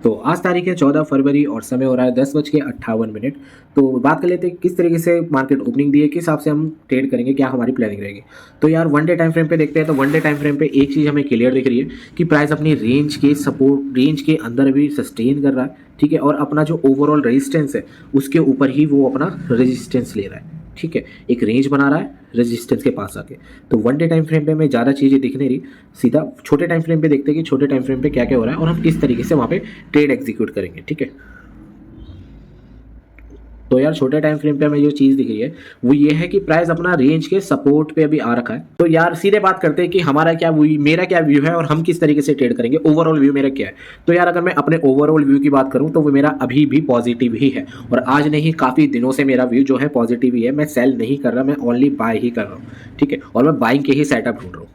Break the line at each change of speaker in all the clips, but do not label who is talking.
तो आज तारीख है 14 फरवरी और समय हो रहा है 10:58। तो बात कर लेते हैं किस तरीके से मार्केट ओपनिंग दी है, किस हिसाब से हम ट्रेड करेंगे, क्या हमारी प्लानिंग रहेगी। तो यार वन डे टाइम फ्रेम पे देखते हैं। तो वन डे टाइम फ्रेम पे एक चीज़ हमें क्लियर दिख रही है कि प्राइस अपनी रेंज के सपोर्ट रेंज के अंदर भी सस्टेन कर रहा है, ठीक है। और अपना जो ओवरऑल रेजिस्टेंस है उसके ऊपर ही वो अपना रेजिस्टेंस ले रहा है, ठीक है। एक रेंज बना रहा है रेजिस्टेंस के पास आके। तो वन डे टाइम फ्रेम पे हमें ज़्यादा चीज़ें दिख नहीं रही, सीधा छोटे टाइम फ्रेम पे देखते हैं कि छोटे टाइम फ्रेम पे क्या क्या हो रहा है और हम किस तरीके से वहाँ पे ट्रेड एग्जीक्यूट करेंगे, ठीक है। तो यार छोटे टाइम फ्रेम पे हमें जो चीज़ दिख रही है वो ये है कि प्राइस अपना रेंज के सपोर्ट पे अभी आ रखा है। तो यार सीधे बात करते हैं कि हमारा क्या व्यू, मेरा क्या व्यू है और हम किस तरीके से ट्रेड करेंगे। ओवरऑल व्यू मेरा क्या है। तो यार अगर मैं अपने ओवरऑल व्यू की बात करूं तो वो मेरा अभी भी पॉजिटिव ही है और आज नहीं काफ़ी दिनों से मेरा व्यू जो है पॉजिटिव ही है। मैं सेल नहीं कर रहा, मैं ओनली बाय ही कर रहा हूँ, ठीक है। और मैं बाइंग के ही सेटअप ढूंढ रहा हूँ।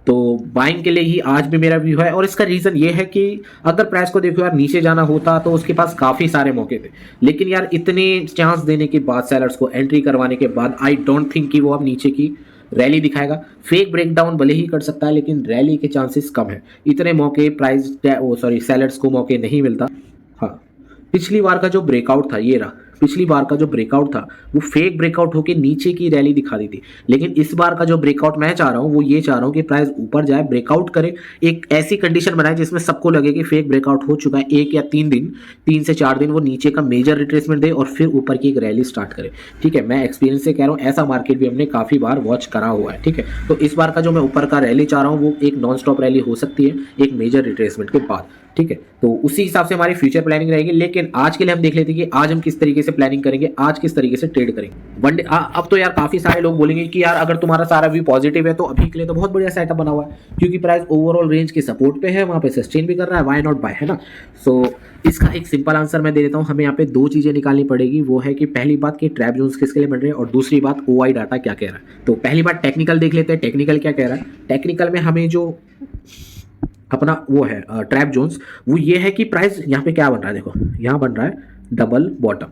तो बाइंग के लिए ही आज भी मेरा व्यू है और इसका रीज़न ये है कि अगर प्राइस को देखो यार नीचे जाना होता तो उसके पास काफ़ी सारे मौके थे, लेकिन यार इतने चांस देने के बाद सेलर्स को एंट्री करवाने के बाद आई डोंट थिंक कि वो अब नीचे की रैली दिखाएगा। फेक ब्रेकडाउन भले ही कर सकता है लेकिन रैली के चांसेस कम है। इतने मौके प्राइस सेलर्स को मौके नहीं मिलता। हाँ, पिछली बार का जो ब्रेकआउट था ये रहा। पिछली बार का जो ब्रेकआउट था वो फेक ब्रेकआउट होके नीचे की रैली दिखा दी थी, लेकिन इस बार का जो ब्रेकआउट मैं चाह रहा हूँ वो ये चाह रहा हूँ कि प्राइस ऊपर जाए, ब्रेकआउट करे, एक ऐसी कंडीशन बनाए जिसमें सबको लगे कि फेक ब्रेकआउट हो चुका है। 1 या 3 दिन, 3 से 4 दिन वो नीचे का मेजर रिट्रेसमेंट दे और फिर ऊपर की एक रैली स्टार्ट करे, ठीक है। मैं एक्सपीरियंस से कह रहा हूँ, ऐसा मार्केट भी हमने काफ़ी बार वॉच करा हुआ है, ठीक है। तो इस बार का जो मैं ऊपर का रैली चाह रहा हूँ वो एक नॉन स्टॉप रैली हो सकती है एक मेजर रिट्रेसमेंट के बाद, ठीक है। तो उसी हिसाब से हमारी फ्यूचर प्लानिंग रहेगी। लेकिन आज के लिए हम देख लेते हैं कि आज हम किस तरीके से प्लानिंग करेंगे, आज किस तरीके से ट्रेड करेंगे वन डे। अब तो यार काफी सारे लोग बोलेंगे कि यार अगर तुम्हारा सारा व्यू पॉजिटिव है तो अभी के लिए तो बहुत बढ़िया सेटअप बना हुआ है, क्योंकि प्राइस ओवरऑल रेंज के सपोर्ट पे है, वहां पे सस्टेन भी कर रहा है, व्हाई नॉट बाय, है ना। सो इसका एक सिंपल आंसर मैं दे देता हूँ। हमें यहाँ पे दो चीजें निकालनी पड़ेगी। वो है कि पहली बात कि ट्रैप जोन्स किसके लिए बन रहे हैं और दूसरी बात ओआई डाटा क्या कह रहा है। तो पहली बात टेक्निकल देख लेते हैं, टेक्निकल क्या कह रहा है। टेक्निकल में हमें जो अपना वो है ट्रैप जोन्स, वो ये है कि प्राइस यहाँ पे क्या बन रहा है, देखो यहाँ बन रहा है डबल बॉटम।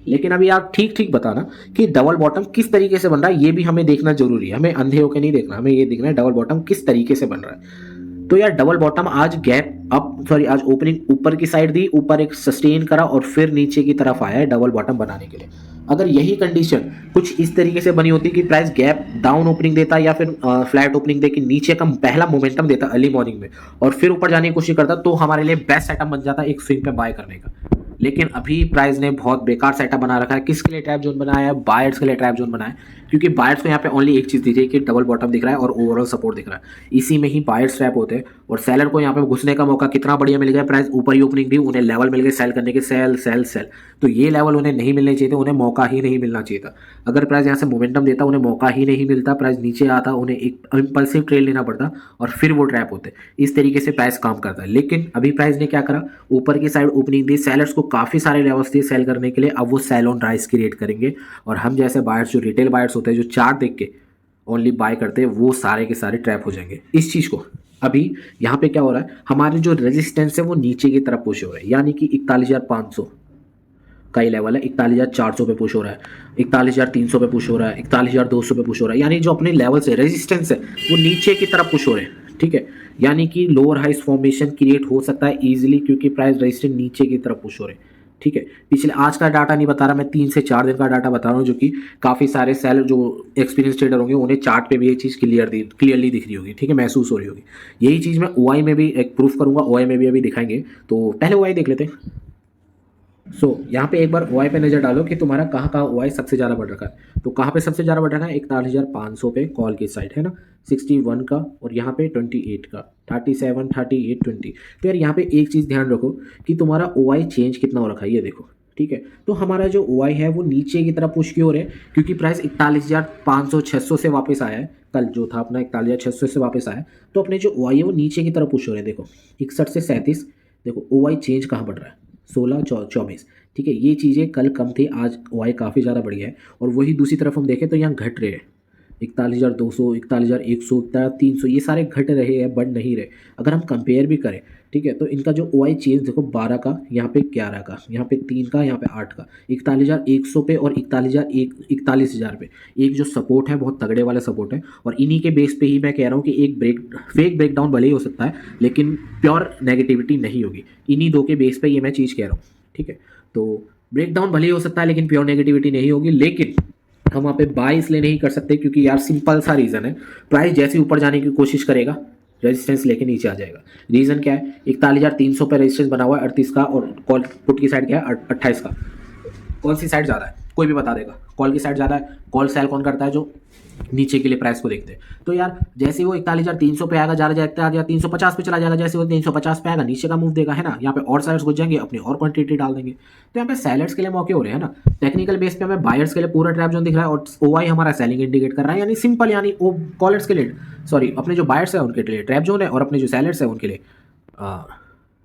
लेकिन अभी आप ठीक ठीक बताना कि डबल बॉटम किस तरीके से बन रहा है, ये भी हमें देखना जरूरी है। हमें अंधे होकर नहीं देखना, हमें ये देखना है डबल बॉटम किस तरीके से बन रहा है। तो यार डबल बॉटम आज गैप अप सॉरी आज ओपनिंग ऊपर की साइड दी, ऊपर एक सस्टेन करा और फिर नीचे की तरफ आया है डबल बॉटम बनाने के लिए। अगर यही कंडीशन कुछ इस तरीके से बनी होती कि प्राइस गैप डाउन ओपनिंग देता या फिर फ्लैट ओपनिंग दे कि नीचे का पहला मोमेंटम देता अर्ली मॉर्निंग में और फिर ऊपर जाने की कोशिश करता, तो हमारे लिए बेस्ट सेटअप बन जाता एक स्विंग पे बाय करने का। लेकिन अभी प्राइस ने बहुत बेकार सेटअप बना रखा है। किसके लिए ट्रैप जोन बनाया है? बायर्स के लिए ट्रैप जोन बनाया है, क्योंकि बायर्स को यहाँ पे ओनली एक चीज़ दीजिए कि डबल बॉटम दिख रहा है और ओवरऑल सपोर्ट दिख रहा है, इसी में ही बायर्स ट्रैप होते हैं। और सेलर को यहाँ पे घुसने का मौका कितना बढ़िया मिल गया, प्राइस ऊपर ही ओपनिंग दी, उन्हें लेवल मिल गए सेल करने के, सेल सेल सेल। तो ये लेवल उन्हें नहीं मिलने चाहिए थे, उन्हें मौका ही नहीं मिलना चाहिए था। अगर प्राइस यहाँ से मोमेंटम देता उन्हें मौका ही नहीं मिलता, प्राइस नीचे आता उन्हें एक इंपल्सिव ट्रेड लेना पड़ता और फिर वो ट्रैप होते। इस तरीके से प्राइस काम करता है। लेकिन अभी प्राइस ने क्या करा, ऊपर की साइड ओपनिंग दी, सेलर्स को काफ़ी सारे लेवल्स दिए सेल करने के लिए। अब वो सेल ऑन राइस क्रिएट करेंगे और हम जैसे बायर्स जो रिटेल बायर्स होते हैं जो चार्ट देख के ओनली बाय करते हैं, वो सारे के सारे ट्रैप हो जाएंगे इस चीज़ को। अभी यहाँ पे क्या हो रहा है, हमारे जो रेजिस्टेंस है वो नीचे की तरफ पुश हो रहा है, यानी कि 41,500 का ही लेवल है, 41,400 पे पुश हो रहा है, 41,300 पे पुश हो रहा है, 41,200 पे पुश हो रहा है। यानी जो अपने लेवल से रेजिस्टेंस है वो नीचे की तरफ पुश हो रहे हैं, ठीक है। यानी कि लोअर हाइस फॉर्मेशन क्रिएट हो सकता है इजीली, क्योंकि प्राइस रेजिस्टेंस नीचे की तरफ पुश हो रहे हैं, ठीक है। पिछले आज का डाटा नहीं बता रहा मैं, 3 से 4 दिन का डाटा बता रहा हूँ, जो कि काफ़ी सारे सेल जो एक्सपीरियंस ट्रेडर होंगे उन्हें चार्ट पे भी ये चीज़ क्लियरली दिख रही होगी, ठीक है, महसूस हो रही होगी। यही चीज़ मैं ओआई में भी एक प्रूफ करूंगा, ओआई में भी अभी दिखाएंगे। तो पहले ओआई देख लेते हैं। यहाँ पे एक बार ओआई पे नज़र डालो कि तुम्हारा कहाँ ओआई सबसे ज़्यादा बढ़ रखा है। तो कहाँ पे सबसे ज़्यादा बढ़ रखा है, 41,500 पे कॉल की साइड है ना, 61 का, और यहाँ पे 28 का, 37, 38, 20। तो यार यहाँ पे एक चीज़ ध्यान रखो कि तुम्हारा ओआई चेंज कितना हो रखा है, ये देखो, ठीक है। तो हमारा जो ओआई है वो नीचे की तरफ पुश की हो रहा है, क्योंकि प्राइस 41,500 600 से वापस आया है। कल जो था अपना 41,600 से वापस आया, तो अपने जो ओआई है वो नीचे की तरफ पुश हो रहे हैं। देखो 61 से 37, देखो ओआई चेंज कहाँ बढ़ रहा है, 16, 24, ठीक है। ये चीज़ें कल कम थी, आज ओआई काफ़ी ज़्यादा बढ़ी है। और वही दूसरी तरफ हम देखें तो यहाँ घट रहे हैं, 41,200, 41,100, 41,300 ये सारे घट रहे हैं, बढ़ नहीं रहे। अगर हम कंपेयर भी करें, ठीक है, तो इनका जो ओआई चेंज देखो 12 का, यहाँ पे 11 का, यहाँ पे 3 का, यहाँ पे 8 का, 41,100 पे और 41,000 पे एक जो सपोर्ट है बहुत तगड़े वाला सपोर्ट है। और इन्हीं के बेस पे ही मैं कह रहा हूँ कि एक फेक ब्रेकडाउन भले ही हो सकता है लेकिन प्योर नेगेटिविटी नहीं होगी। इन्हीं दो के बेस पे ये मैं चीज़ कह रहा हूँ, ठीक है। तो ब्रेकडाउन भले ही हो सकता है लेकिन प्योर नेगेटिविटी नहीं होगी। लेकिन हम वहाँ पे बाय इसलिए नहीं कर सकते क्योंकि यार सिंपल सा रीज़न है, प्राइस जैसे ऊपर जाने की कोशिश करेगा रेजिस्टेंस लेके नीचे आ जाएगा। रीज़न क्या है, 41,300 पे रेजिस्टेंस बना हुआ है 38 का, और कॉल पुट की साइड क्या है 28 का। कौन सी साइड ज़्यादा है कोई भी बता देगा, कॉल की साइड ज़्यादा है। कॉल सेल कौन करता है, जो नीचे के लिए प्राइस को देखते हैं। तो यार जैसे वो 41,300 पे आएगा, जा जाएगा 350 पे चला जाएगा, जैसे वो 350 पे आएगा नीचे का मूव देगा, है ना। यहाँ पे और सेलर्स घुस जाएंगे, अपनी और क्वांटिटी डाल देंगे। तो यहाँ पे सेलर्स के लिए मौके हो रहे हैं ना। टेक्निकल बेस पे हमें बायर्स के लिए पूरा ट्रैप जोन दिख रहा है और ओवाई हमारा सेलिंग इंडिकेट कर रहा है, यानी सिंपल, यानी वो कॉलर्स के लिए, सॉरी अपने जो बायर्स है उनके लिए ट्रैप जोन है और अपने जो सेलर्स है उनके लिए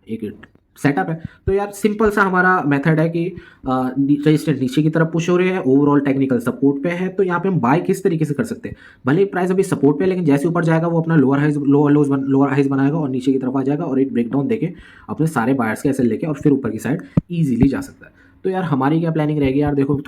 एक सेटअप है। तो यार सिंपल सा हमारा मेथड है कि रजिस्टेंस नीचे की तरफ पुश हो रहे हैं, ओवरऑल टेक्निकल सपोर्ट पे है। तो यहाँ पे हम बाय किस तरीके से कर सकते हैं, भले ही प्राइस अभी सपोर्ट पे है लेकिन जैसे ऊपर जाएगा वो अपना लोअर हाइज बनाएगा और नीचे की तरफ आ जाएगा और एक ब्रेकडाउन देके अपने सारे बायर्स के एसएल लेके और फिर ऊपर की साइड ईजिली जा सकता है। तो यार हमारी क्या प्लानिंग रहेगी यार, देखो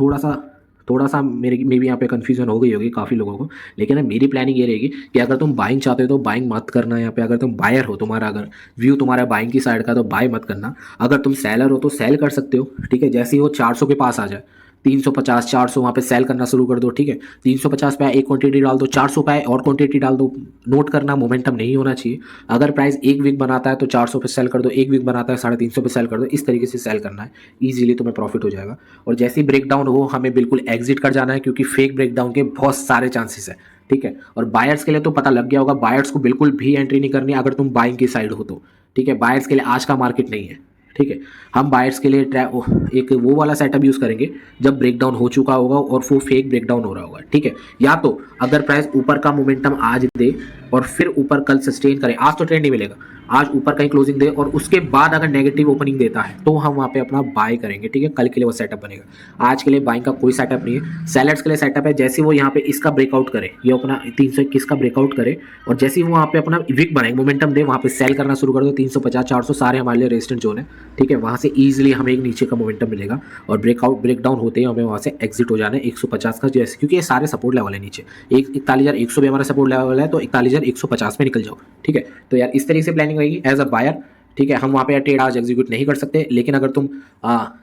थोड़ा सा मेरे में भी यहाँ पे कन्फ्यूजन हो गई होगी काफ़ी लोगों को, लेकिन मेरी प्लानिंग ये रहेगी कि अगर तुम बाइंग चाहते हो तो बाइंग मत करना यहाँ पे। अगर तुम बायर हो, तुम्हारा अगर व्यू तुम्हारा बाइंग की साइड का, तो बाय मत करना। अगर तुम सेलर हो तो सेल कर सकते हो, ठीक है। जैसे ही वो 400 के पास आ जाए, 350 400 वहाँ पे सेल करना शुरू कर दो, ठीक है। 350 पे आए एक क्वांटिटी डाल दो, 400 पे आए और क्वांटिटी डाल दो। नोट करना मोमेंटम नहीं होना चाहिए। अगर प्राइस एक वीक बनाता है तो 400 पे सेल कर दो, एक वीक बनाता है 350 पे सेल कर दो। इस तरीके से सेल करना है, ईजिली तुम्हें प्रॉफिट हो जाएगा। और जैसे ही ब्रेकडाउन हो हमें बिल्कुल एग्जिट कर जाना है क्योंकि फेक ब्रेकडाउन के बहुत सारे चांसेस है, ठीक है। और बायर्स के लिए तो पता लग गया होगा, बायर्स को बिल्कुल भी एंट्री नहीं करनी अगर तुम बाइंग की साइड हो तो, ठीक है। बायर्स के लिए आज का मार्केट नहीं है, ठीक है। हम बायर्स के लिए एक वो वाला सेटअप यूज़ करेंगे जब ब्रेकडाउन हो चुका होगा और वो फेक ब्रेकडाउन हो रहा होगा, ठीक है। या तो अगर प्राइस ऊपर का मोमेंटम आज दे और फिर ऊपर कल सस्टेन करे, आज तो ट्रेंड नहीं मिलेगा, आज ऊपर कहीं क्लोजिंग दे और उसके बाद अगर नेगेटिव ओपनिंग देता है तो हम वहाँ पे अपना बाय करेंगे, ठीक है। कल के लिए वो सेटअप बनेगा। आज के लिए बाइंग का कोई सेटअप नहीं है। सेलर्स के लिए सेटअप है, जैसे वो यहाँ पे इसका ब्रेकआउट करे, ये अपना 321 का ब्रेकआउट करे और जैसे ही वो वहाँ पे अपना विक बनाएंगे, मोमेंटम दे, वहाँ पे सेल करना शुरू कर दो। 350 400 सारे हमारे लिए रेजिस्टेंट जोन है, ठीक है। वहाँ से ईजिली हमें एक नीचे का मोमेंटम मिलेगा और ब्रेकडाउन होते ही हमें वहाँ से एग्जिट हो जाना है 150 का, जैसे क्योंकि ये सारे सपोर्ट लेवल है नीचे। 41,100 भी हमारा सपोर्ट लेवल है, तो 41,150 में निकल जाओ, ठीक है। तो यार इस तरीके से प्लानिंग रहेगी एज अ बायर, ठीक है। हम वहाँ पे ट्रेड आज एग्जीक्यूट नहीं कर सकते, लेकिन अगर तुम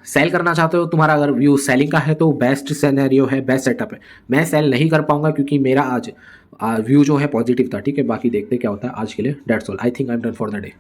सेल करना चाहते हो, तुम्हारा अगर व्यू सेलिंग का है तो बेस्ट सिनेरियो है, बेस्ट सेटअप है। मैं सेल नहीं कर पाऊंगा क्योंकि मेरा आज व्यू जो है पॉजिटिव था, ठीक है। बाकी देखते क्या होता है। आज के लिए that's all, I think I am done for the day.